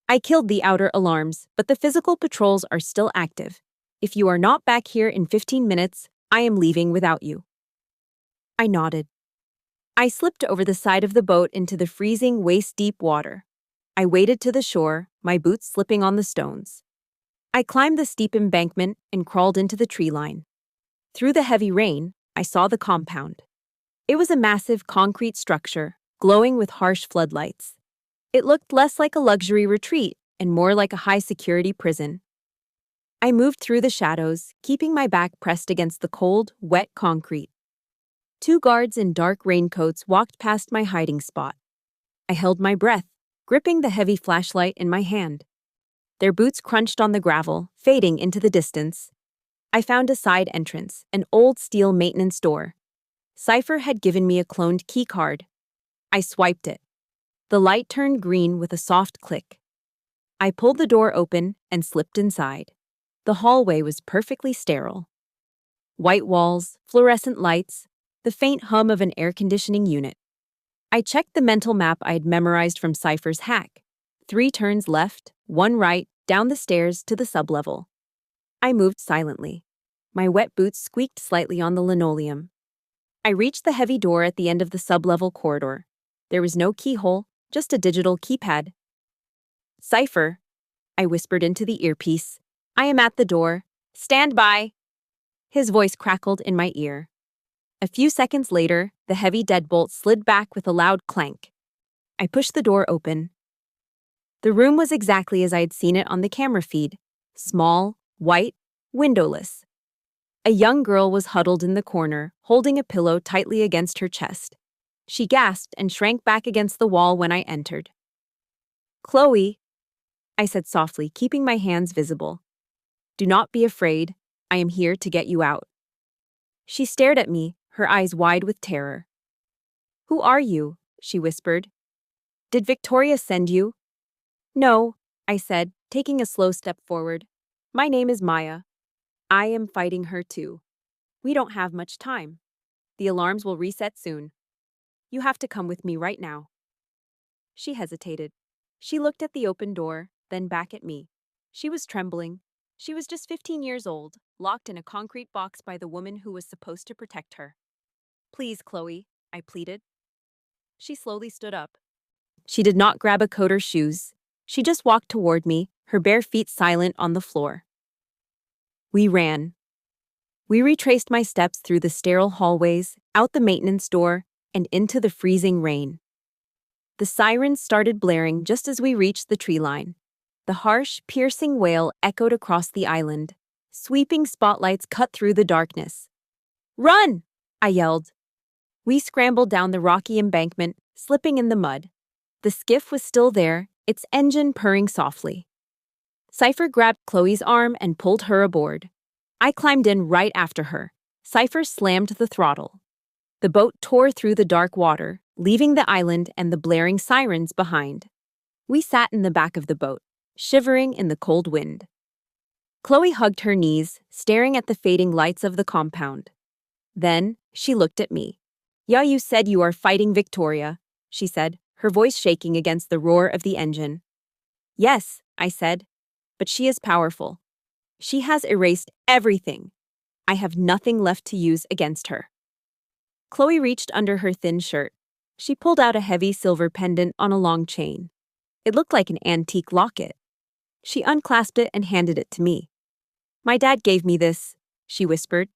"I killed the outer alarms, but the physical patrols are still active. If you are not back here in 15 minutes, I am leaving without you." I nodded. I slipped over the side of the boat into the freezing, waist-deep water. I waded to the shore, my boots slipping on the stones. I climbed the steep embankment and crawled into the tree line. Through the heavy rain, I saw the compound. It was a massive concrete structure, glowing with harsh floodlights. It looked less like a luxury retreat and more like a high-security prison. I moved through the shadows, keeping my back pressed against the cold, wet concrete. 2 guards in dark raincoats walked past my hiding spot. I held my breath, gripping the heavy flashlight in my hand. Their boots crunched on the gravel, fading into the distance. I found a side entrance, an old steel maintenance door. Cypher had given me a cloned key card. I swiped it. The light turned green with a soft click. I pulled the door open and slipped inside. The hallway was perfectly sterile. White walls, fluorescent lights, the faint hum of an air conditioning unit. I checked the mental map I had memorized from Cypher's hack. 3 turns left, 1 right, down the stairs to the sublevel. I moved silently. My wet boots squeaked slightly on the linoleum. I reached the heavy door at the end of the sublevel corridor. There was no keyhole, just a digital keypad. "Cypher," I whispered into the earpiece. "I am at the door. Stand by." His voice crackled in my ear. A few seconds later, the heavy deadbolt slid back with a loud clank. I pushed the door open. The room was exactly as I had seen it on the camera feed. Small, white, windowless. A young girl was huddled in the corner, holding a pillow tightly against her chest. She gasped and shrank back against the wall when I entered. "Chloe," I said softly, keeping my hands visible. "Do not be afraid. I am here to get you out." She stared at me, her eyes wide with terror. "Who are you?" she whispered. "Did Victoria send you?" "No," I said, taking a slow step forward. "My name is Maya. I am fighting her too. We don't have much time. The alarms will reset soon. You have to come with me right now." She hesitated. She looked at the open door, then back at me. She was trembling. She was just 15 years old, locked in a concrete box by the woman who was supposed to protect her. "Please, Chloe," I pleaded. She slowly stood up. She did not grab a coat or shoes. She just walked toward me, her bare feet silent on the floor. We ran. We retraced my steps through the sterile hallways, out the maintenance door, and into the freezing rain. The sirens started blaring just as we reached the tree line. The harsh, piercing wail echoed across the island. Sweeping spotlights cut through the darkness. "Run!" I yelled. We scrambled down the rocky embankment, slipping in the mud. The skiff was still there, its engine purring softly. Cypher grabbed Chloe's arm and pulled her aboard. I climbed in right after her. Cypher slammed the throttle. The boat tore through the dark water, leaving the island and the blaring sirens behind. We sat in the back of the boat, shivering in the cold wind. Chloe hugged her knees, staring at the fading lights of the compound. Then, she looked at me. "Yeah, you said you are fighting Victoria," she said, her voice shaking against the roar of the engine. "Yes," I said, "but she is powerful. She has erased everything. I have nothing left to use against her." Chloe reached under her thin shirt. She pulled out a heavy silver pendant on a long chain. It looked like an antique locket. She unclasped it and handed it to me. "My dad gave me this," she whispered.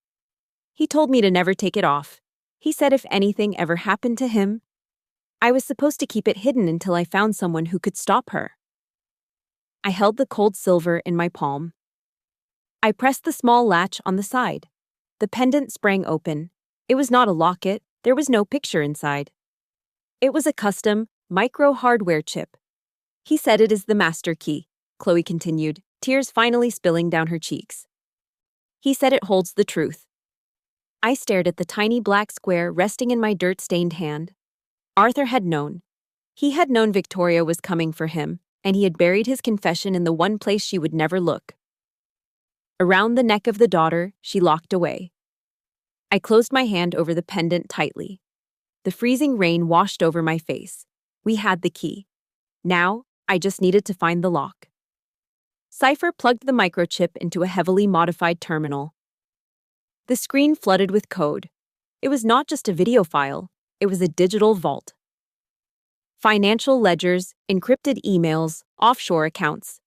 "He told me to never take it off. He said if anything ever happened to him, I was supposed to keep it hidden until I found someone who could stop her." I held the cold silver in my palm. I pressed the small latch on the side. The pendant sprang open. It was not a locket. There was no picture inside. It was a custom, micro-hardware chip. "He said it is the master key," Chloe continued, tears finally spilling down her cheeks. "He said it holds the truth." I stared at the tiny black square resting in my dirt-stained hand. Arthur had known. He had known Victoria was coming for him, and he had buried his confession in the one place she would never look. Around the neck of the daughter, she locked away. I closed my hand over the pendant tightly. The freezing rain washed over my face. We had the key. Now, I just needed to find the lock. Cypher plugged the microchip into a heavily modified terminal. The screen flooded with code. It was not just a video file, it was a digital vault. Financial ledgers, encrypted emails, offshore accounts.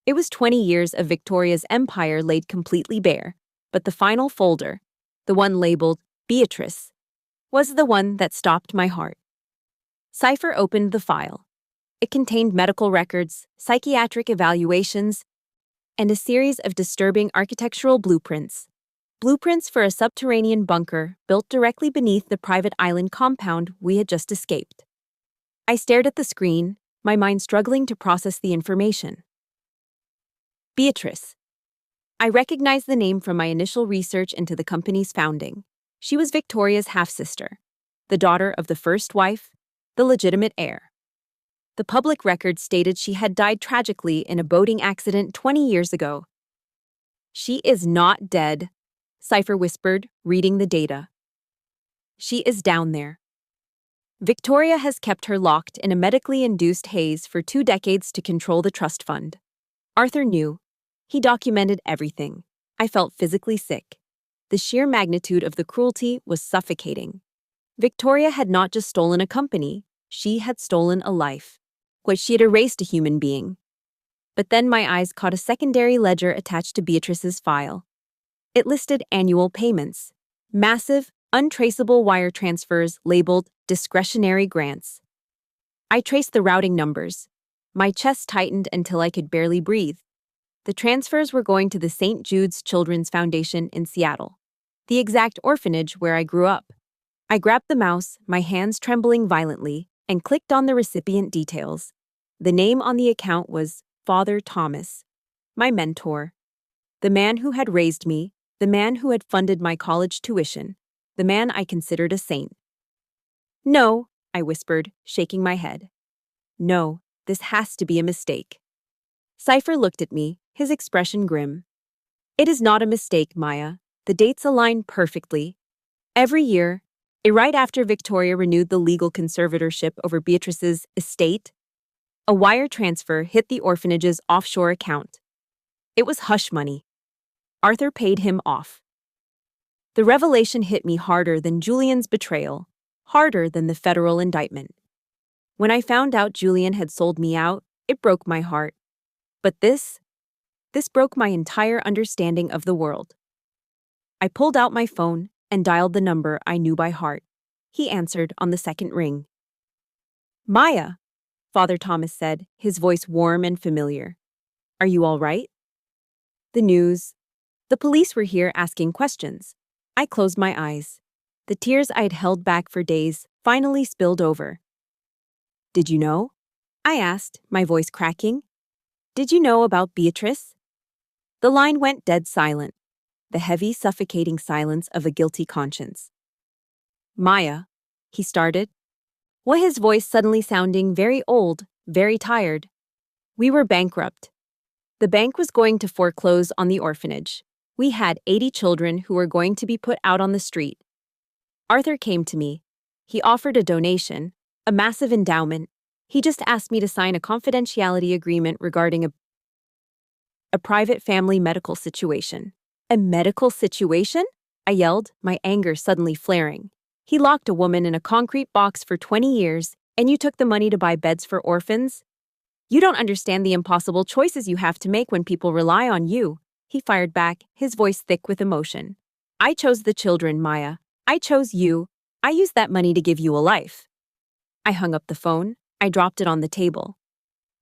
It was 20 years of Victoria's empire laid completely bare, but the final folder, the one labeled Beatrice, was the one that stopped my heart. Cypher opened the file. It contained medical records, psychiatric evaluations, and a series of disturbing architectural blueprints. Blueprints for a subterranean bunker built directly beneath the private island compound we had just escaped. I stared at the screen, my mind struggling to process the information. Beatrice. I recognized the name from my initial research into the company's founding. She was Victoria's half-sister, the daughter of the first wife, the legitimate heir. The public record stated she had died tragically in a boating accident 20 years ago. "She is not dead," Cypher whispered, reading the data. "She is down there. Victoria has kept her locked in a medically induced haze for 2 decades to control the trust fund." Arthur knew. He documented everything. I felt physically sick. The sheer magnitude of the cruelty was suffocating. Victoria had not just stolen a company, she had stolen a life. She had erased a human being. But then my eyes caught a secondary ledger attached to Beatrice's file. It listed annual payments, massive, untraceable wire transfers labeled discretionary grants. I traced the routing numbers. My chest tightened until I could barely breathe. The transfers were going to the St. Jude's Children's Foundation in Seattle, the exact orphanage where I grew up. I grabbed the mouse, my hands trembling violently, and clicked on the recipient details. The name on the account was Father Thomas, my mentor, the man who had raised me, the man who had funded my college tuition, the man I considered a saint. "No," I whispered, shaking my head. "No, this has to be a mistake." Cypher looked at me, his expression grim. "It is not a mistake, Maya. The dates align perfectly. Every year, right after Victoria renewed the legal conservatorship over Beatrice's estate, a wire transfer hit the orphanage's offshore account. It was hush money. Arthur paid him off. The revelation hit me harder than Julian's betrayal, harder than the federal indictment. When I found out Julian had sold me out, it broke my heart. But this broke my entire understanding of the world. I pulled out my phone and dialed the number I knew by heart. He answered on the second ring. "Maya," Father Thomas said, his voice warm and familiar. "Are you all right?" The news. The police were here asking questions. I closed my eyes. The tears I'd held back for days finally spilled over. "Did you know?" I asked, my voice cracking. "Did you know about Beatrice?" The line went dead silent, the heavy, suffocating silence of a guilty conscience. "Maya," he started, his voice suddenly sounding very old, very tired. "We were bankrupt. The bank was going to foreclose on the orphanage. We had 80 children who were going to be put out on the street. Arthur came to me. He offered a donation, a massive endowment. He just asked me to sign a confidentiality agreement regarding a private family medical situation." "A medical situation?" I yelled, my anger suddenly flaring. "He locked a woman in a concrete box for 20 years, and you took the money to buy beds for orphans? You don't understand the impossible choices you have to make when people rely on you," he fired back, his voice thick with emotion. "I chose the children, Maya. I chose you. I used that money to give you a life." I hung up the phone. I dropped it on the table.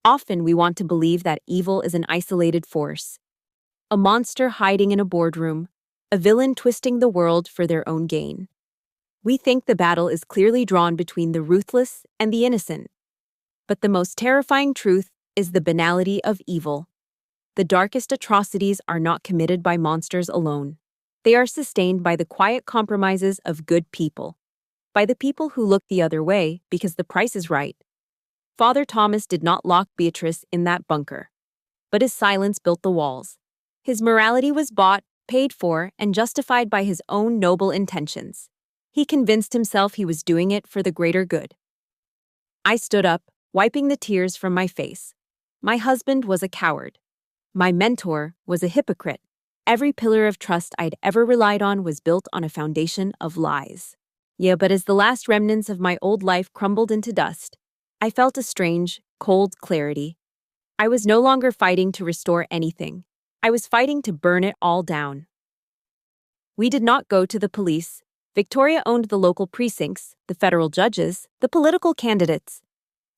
Often we want to believe that evil is an isolated force, a monster hiding in a boardroom, a villain twisting the world for their own gain. We think the battle is clearly drawn between the ruthless and the innocent. But the most terrifying truth is the banality of evil. The darkest atrocities are not committed by monsters alone. They are sustained by the quiet compromises of good people, by the people who look the other way because the price is right. Father Thomas did not lock Beatrice in that bunker, but his silence built the walls. His morality was bought, paid for, and justified by his own noble intentions. He convinced himself he was doing it for the greater good. I stood up, wiping the tears from my face. My husband was a coward. My mentor was a hypocrite. Every pillar of trust I'd ever relied on was built on a foundation of lies. Yeah, but as the last remnants of my old life crumbled into dust, I felt a strange, cold clarity. I was no longer fighting to restore anything. I was fighting to burn it all down. We did not go to the police. Victoria owned the local precincts, the federal judges, the political candidates.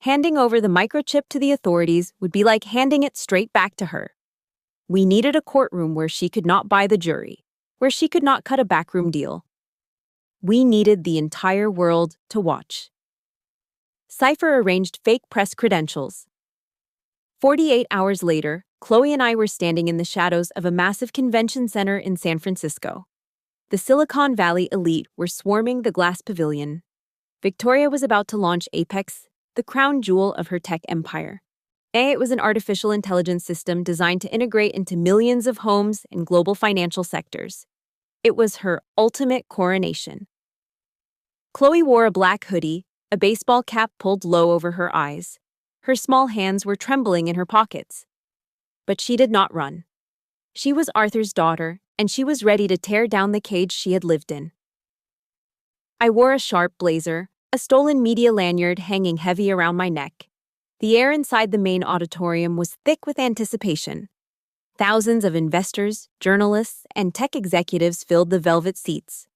Handing over the microchip to the authorities would be like handing it straight back to her. We needed a courtroom where she could not buy the jury, where she could not cut a backroom deal. We needed the entire world to watch. Cypher arranged fake press credentials. 48 hours later, Chloe and I were standing in the shadows of a massive convention center in San Francisco. The Silicon Valley elite were swarming the glass pavilion. Victoria was about to launch Apex, the crown jewel of her tech empire. It was an artificial intelligence system designed to integrate into millions of homes and global financial sectors. It was her ultimate coronation. Chloe wore a black hoodie, a baseball cap pulled low over her eyes. Her small hands were trembling in her pockets. But she did not run. She was Arthur's daughter, and she was ready to tear down the cage she had lived in. I wore a sharp blazer, a stolen media lanyard hanging heavy around my neck. The air inside the main auditorium was thick with anticipation. Thousands of investors, journalists, and tech executives filled the velvet seats.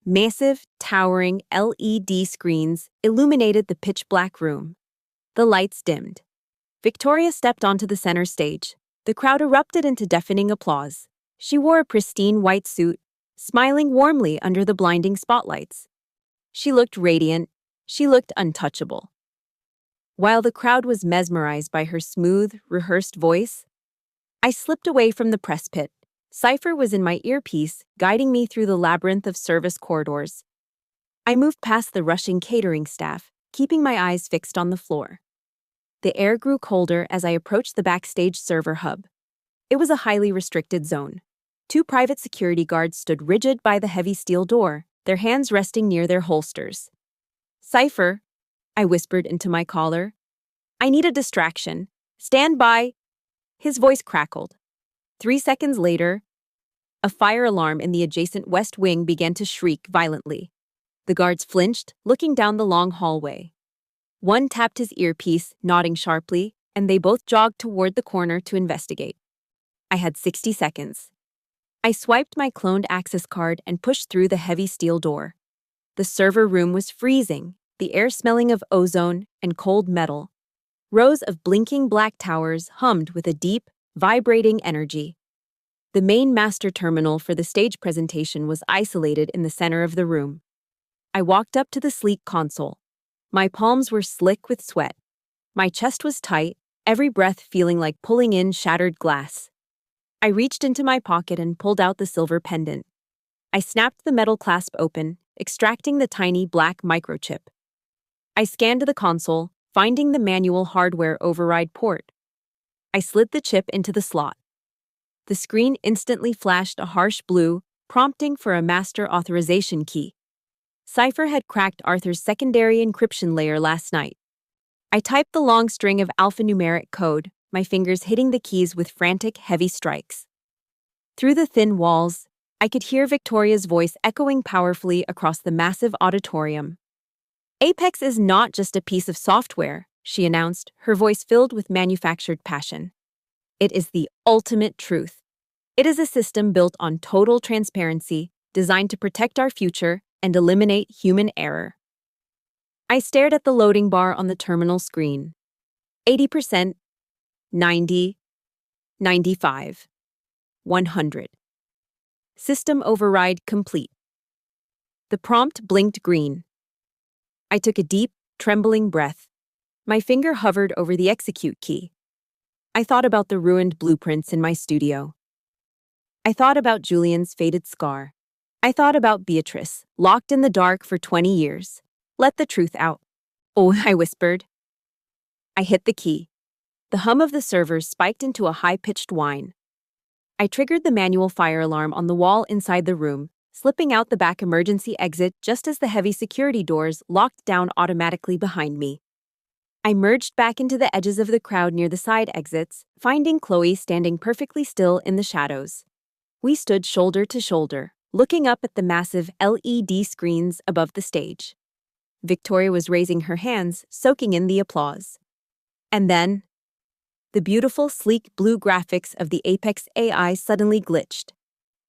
Massive, towering LED screens illuminated the pitch-black room. The lights dimmed. Victoria stepped onto the center stage. The crowd erupted into deafening applause. She wore a pristine white suit, smiling warmly under the blinding spotlights. She looked radiant. She looked untouchable. While the crowd was mesmerized by her smooth, rehearsed voice, I slipped away from the press pit. Cypher was in my earpiece, guiding me through the labyrinth of service corridors. I moved past the rushing catering staff, keeping my eyes fixed on the floor. The air grew colder as I approached the backstage server hub. It was a highly restricted zone. 2 private security guards stood rigid by the heavy steel door, their hands resting near their holsters. "Cypher," I whispered into my collar. "I need a distraction. Stand by." His voice crackled. 3 seconds later, a fire alarm in the adjacent West Wing began to shriek violently. The guards flinched, looking down the long hallway. One tapped his earpiece, nodding sharply, and they both jogged toward the corner to investigate. I had 60 seconds. I swiped my cloned access card and pushed through the heavy steel door. The server room was freezing, the air smelling of ozone and cold metal. Rows of blinking black towers hummed with a deep, vibrating energy. The main master terminal for the stage presentation was isolated in the center of the room. I walked up to the sleek console. My palms were slick with sweat. My chest was tight, every breath feeling like pulling in shattered glass. I reached into my pocket and pulled out the silver pendant. I snapped the metal clasp open, extracting the tiny black microchip. I scanned the console, finding the manual hardware override port. I slid the chip into the slot. The screen instantly flashed a harsh blue, prompting for a master authorization key. Cypher had cracked Arthur's secondary encryption layer last night. I typed the long string of alphanumeric code, my fingers hitting the keys with frantic, heavy strikes. Through the thin walls, I could hear Victoria's voice echoing powerfully across the massive auditorium. Apex is not just a piece of software, she announced, her voice filled with manufactured passion. It is the ultimate truth. It is a system built on total transparency, designed to protect our future and eliminate human error. I stared at the loading bar on the terminal screen. 80%, 90, 95, 100. System override complete. The prompt blinked green. I took a deep, trembling breath. My finger hovered over the execute key. I thought about the ruined blueprints in my studio. I thought about Julian's faded scar. I thought about Beatrice, locked in the dark for 20 years. Let the truth out. Oh, I whispered. I hit the key. The hum of the servers spiked into a high-pitched whine. I triggered the manual fire alarm on the wall inside the room, slipping out the back emergency exit just as the heavy security doors locked down automatically behind me. I merged back into the edges of the crowd near the side exits, finding Chloe standing perfectly still in the shadows. We stood shoulder to shoulder, looking up at the massive LED screens above the stage. Victoria was raising her hands, soaking in the applause. And then, the beautiful, sleek blue graphics of the Apex AI suddenly glitched.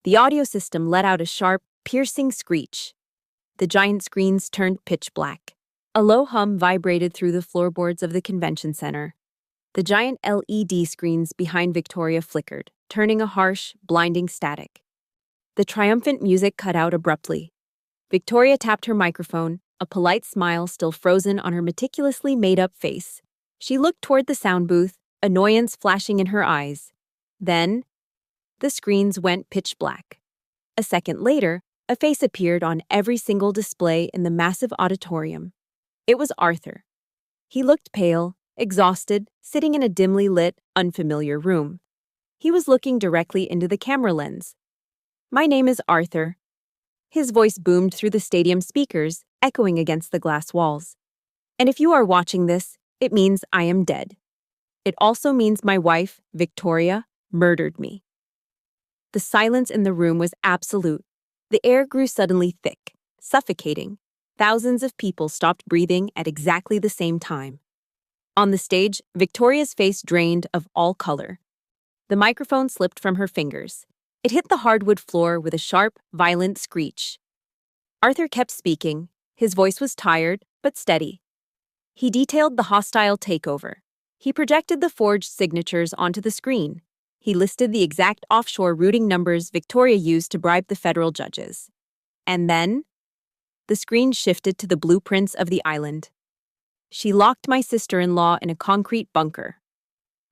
The audio system let out a sharp, piercing screech. The giant screens turned pitch black. A low hum vibrated through the floorboards of the convention center. The giant LED screens behind Victoria flickered, turning a harsh, blinding static. The triumphant music cut out abruptly. Victoria tapped her microphone, a polite smile still frozen on her meticulously made-up face. She looked toward the sound booth, annoyance flashing in her eyes. Then, the screens went pitch black. A second later, a face appeared on every single display in the massive auditorium. It was Arthur. He looked pale, exhausted, sitting in a dimly lit, unfamiliar room. He was looking directly into the camera lens. "My name is Arthur." His voice boomed through the stadium speakers, echoing against the glass walls. "And if you are watching this, it means I am dead. It also means my wife, Victoria, murdered me." The silence in the room was absolute. The air grew suddenly thick, suffocating. Thousands of people stopped breathing at exactly the same time. On the stage, Victoria's face drained of all color. The microphone slipped from her fingers. It hit the hardwood floor with a sharp, violent screech. Arthur kept speaking. His voice was tired, but steady. He detailed the hostile takeover. He projected the forged signatures onto the screen. He listed the exact offshore routing numbers Victoria used to bribe the federal judges. And then, the screen shifted to the blueprints of the island. "She locked my sister-in-law in a concrete bunker.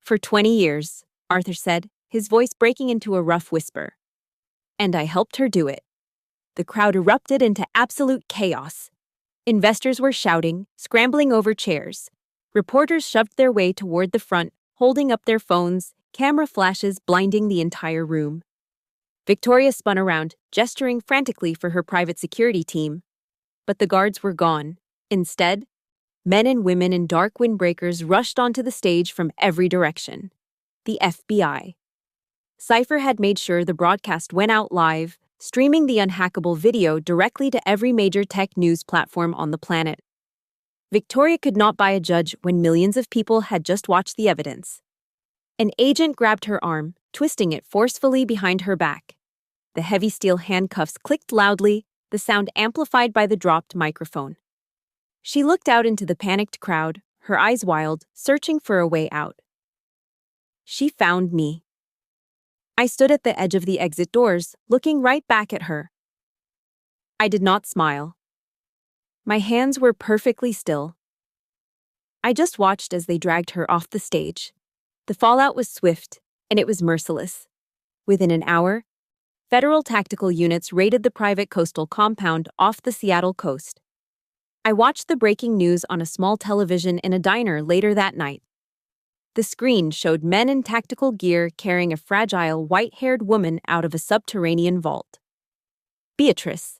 For 20 years, Arthur said, his voice breaking into a rough whisper. And I helped her do it." The crowd erupted into absolute chaos. Investors were shouting, scrambling over chairs. Reporters shoved their way toward the front, holding up their phones, camera flashes blinding the entire room. Victoria spun around, gesturing frantically for her private security team. But the guards were gone. Instead, men and women in dark windbreakers rushed onto the stage from every direction. The FBI. Cypher had made sure the broadcast went out live, streaming the unhackable video directly to every major tech news platform on the planet. Victoria could not buy a judge when millions of people had just watched the evidence. An agent grabbed her arm, twisting it forcefully behind her back. The heavy steel handcuffs clicked loudly, the sound amplified by the dropped microphone. She looked out into the panicked crowd, her eyes wild, searching for a way out. She found me. I stood at the edge of the exit doors, looking right back at her. I did not smile. My hands were perfectly still. I just watched as they dragged her off the stage. The fallout was swift, and it was merciless. Within an hour, federal tactical units raided the private coastal compound off the Seattle coast. I watched the breaking news on a small television in a diner later that night. The screen showed men in tactical gear carrying a fragile, white-haired woman out of a subterranean vault. Beatrice.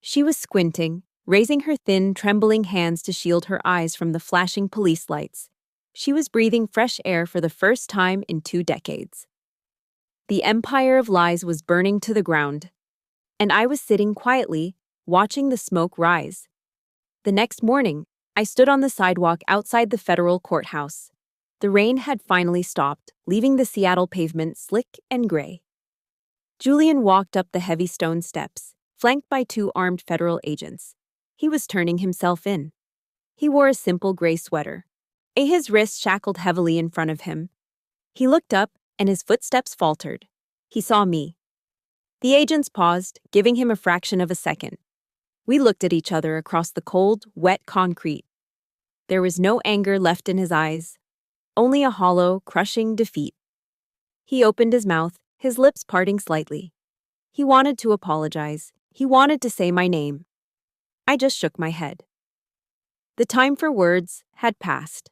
She was squinting, raising her thin, trembling hands to shield her eyes from the flashing police lights. She was breathing fresh air for the first time in 2 decades. The empire of lies was burning to the ground, and I was sitting quietly, watching the smoke rise. The next morning, I stood on the sidewalk outside the federal courthouse. The rain had finally stopped, leaving the Seattle pavement slick and gray. Julian walked up the heavy stone steps, flanked by 2 armed federal agents. He was turning himself in. He wore a simple gray sweater. His wrists shackled heavily in front of him. He looked up, and his footsteps faltered. He saw me. The agents paused, giving him a fraction of a second. We looked at each other across the cold, wet concrete. There was no anger left in his eyes, only a hollow, crushing defeat. He opened his mouth, his lips parting slightly. He wanted to apologize. He wanted to say my name. I just shook my head. The time for words had passed.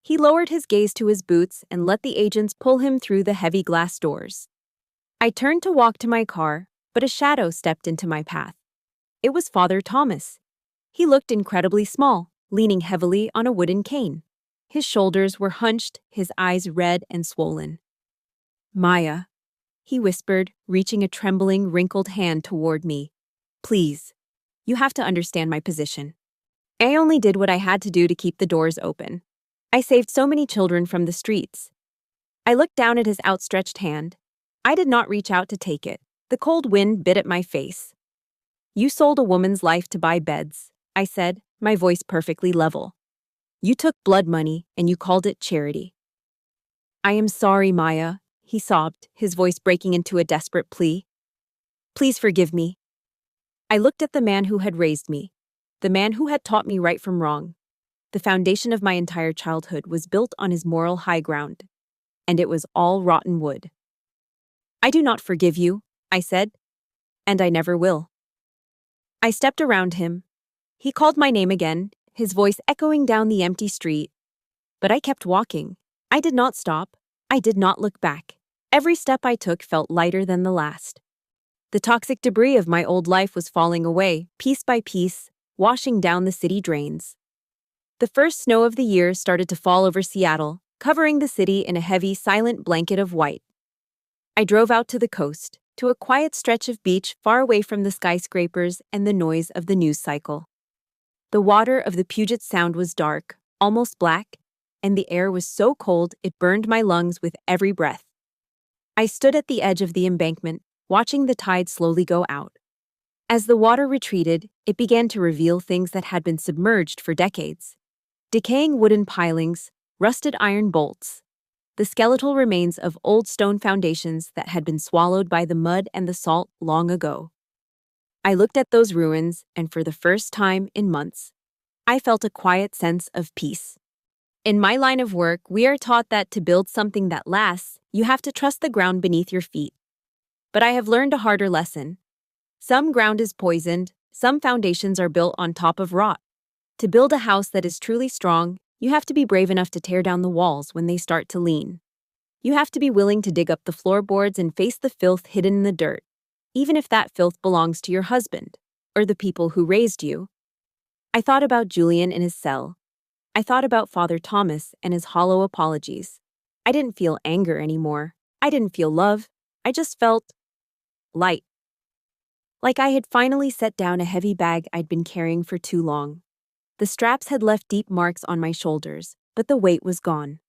He lowered his gaze to his boots and let the agents pull him through the heavy glass doors. I turned to walk to my car, but a shadow stepped into my path. It was Father Thomas. He looked incredibly small, leaning heavily on a wooden cane. His shoulders were hunched, his eyes red and swollen. "Maya," he whispered, reaching a trembling, wrinkled hand toward me. "Please, you have to understand my position. I only did what I had to do to keep the doors open. I saved so many children from the streets." I looked down at his outstretched hand. I did not reach out to take it. The cold wind bit at my face. "You sold a woman's life to buy beds," I said, my voice perfectly level. "You took blood money and you called it charity." "I am sorry, Maya," he sobbed, his voice breaking into a desperate plea. "Please forgive me." I looked at the man who had raised me, the man who had taught me right from wrong. The foundation of my entire childhood was built on his moral high ground, and it was all rotten wood. "I do not forgive you," I said, "and I never will." I stepped around him. He called my name again, his voice echoing down the empty street. But I kept walking. I did not stop. I did not look back. Every step I took felt lighter than the last. The toxic debris of my old life was falling away, piece by piece, washing down the city drains. The first snow of the year started to fall over Seattle, covering the city in a heavy, silent blanket of white. I drove out to the coast, to a quiet stretch of beach far away from the skyscrapers and the noise of the news cycle. The water of the Puget Sound was dark, almost black, and the air was so cold it burned my lungs with every breath. I stood at the edge of the embankment, watching the tide slowly go out. As the water retreated, it began to reveal things that had been submerged for decades. Decaying wooden pilings, rusted iron bolts, the skeletal remains of old stone foundations that had been swallowed by the mud and the salt long ago. I looked at those ruins, and for the first time in months, I felt a quiet sense of peace. In my line of work, we are taught that to build something that lasts, you have to trust the ground beneath your feet. But I have learned a harder lesson. Some ground is poisoned, some foundations are built on top of rot. To build a house that is truly strong, you have to be brave enough to tear down the walls when they start to lean. You have to be willing to dig up the floorboards and face the filth hidden in the dirt, even if that filth belongs to your husband, or the people who raised you. I thought about Julian in his cell. I thought about Father Thomas and his hollow apologies. I didn't feel anger anymore. I didn't feel love. I just felt light. Like I had finally set down a heavy bag I'd been carrying for too long. The straps had left deep marks on my shoulders, but the weight was gone.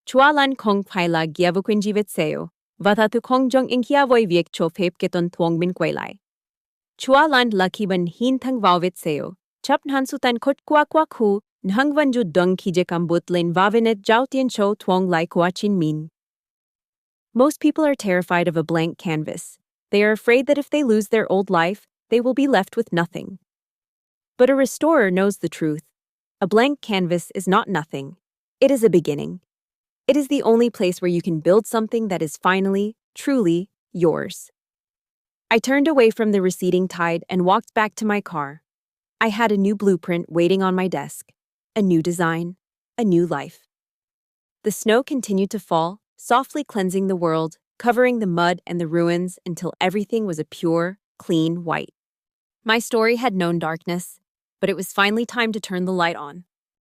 Chualan kong paila giavuquinjivit seo, vatatu kong jong inkiavoy viek cho pepketon thuong min kwailai. Chualan lakiban hintang vavit seo, chapnhan sutan kot kwa ku, nhangvan ju dung kijekambut len vavinet jautien cho thuong lai kuachin min. Most people are terrified of a blank canvas. They are afraid that if they lose their old life, they will be left with nothing. But a restorer knows the truth. A blank canvas is not nothing. It is a beginning. It is the only place where you can build something that is finally, truly, yours. I turned away from the receding tide and walked back to my car. I had a new blueprint waiting on my desk, a new design, a new life. The snow continued to fall, softly cleansing the world, covering the mud and the ruins until everything was a pure, clean white. My story had known darkness, but it was finally time to turn the light on.